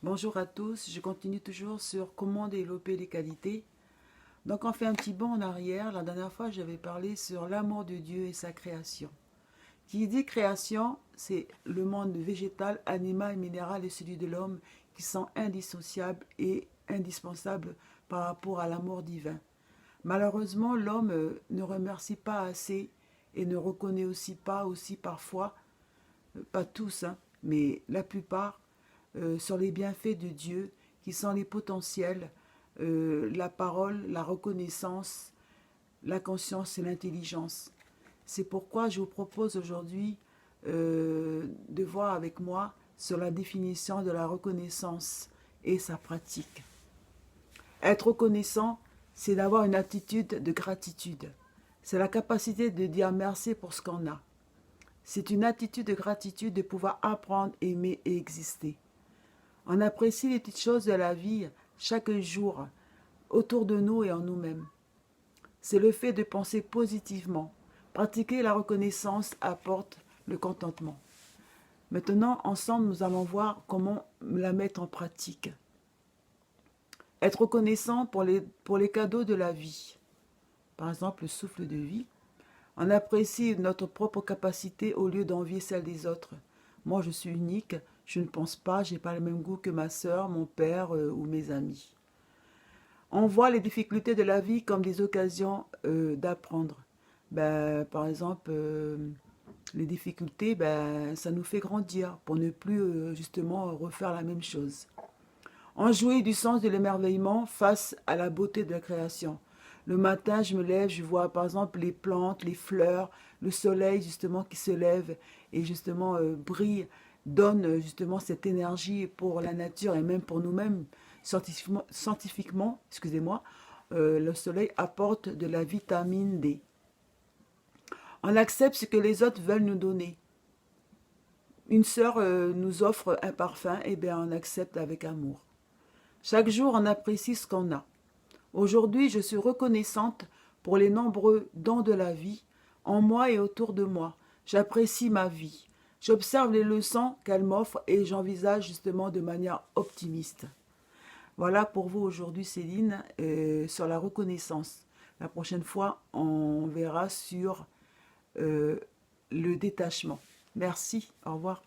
Bonjour à tous, je continue toujours sur comment développer les qualités. Donc on fait un petit bond en arrière. La dernière fois, j'avais parlé sur l'amour de Dieu et sa création. Qui dit création, c'est le monde végétal, animal, minéral et celui de l'homme qui sont indissociables et indispensables par rapport à l'amour divin. Malheureusement, l'homme ne remercie pas assez et ne reconnaît aussi parfois, pas tous, hein, mais la plupart, sur les bienfaits de Dieu, qui sont les potentiels, la parole, la reconnaissance, la conscience et l'intelligence. C'est pourquoi je vous propose aujourd'hui de voir avec moi sur la définition de la reconnaissance et sa pratique. Être reconnaissant, c'est d'avoir une attitude de gratitude. C'est la capacité de dire merci pour ce qu'on a. C'est une attitude de gratitude de pouvoir apprendre, aimer et exister. On apprécie les petites choses de la vie chaque jour, autour de nous et en nous-mêmes. C'est le fait de penser positivement. Pratiquer la reconnaissance apporte le contentement. Maintenant, ensemble, nous allons voir comment la mettre en pratique. Être reconnaissant pour les cadeaux de la vie. Par exemple, le souffle de vie. On apprécie notre propre capacité au lieu d'envier celle des autres. Moi, je suis unique, je ne pense pas, je n'ai pas le même goût que ma soeur, mon père ou mes amis. On voit les difficultés de la vie comme des occasions d'apprendre. Par exemple, les difficultés, ça nous fait grandir pour ne plus justement refaire la même chose. On jouit du sens de l'émerveillement face à la beauté de la création. Le matin, je me lève, je vois par exemple les plantes, les fleurs, le soleil justement qui se lève et justement brille, donne justement cette énergie pour la nature et même pour nous-mêmes. Scientifiquement, excusez-moi, le soleil apporte de la vitamine D. On accepte ce que les autres veulent nous donner. Une sœur nous offre un parfum, et bien on accepte avec amour. Chaque jour, on apprécie ce qu'on a. Aujourd'hui, je suis reconnaissante pour les nombreux dons de la vie, en moi et autour de moi. J'apprécie ma vie. J'observe les leçons qu'elle m'offre et j'envisage justement de manière optimiste. Voilà pour vous aujourd'hui, Céline, sur la reconnaissance. La prochaine fois, on verra sur le détachement. Merci, au revoir.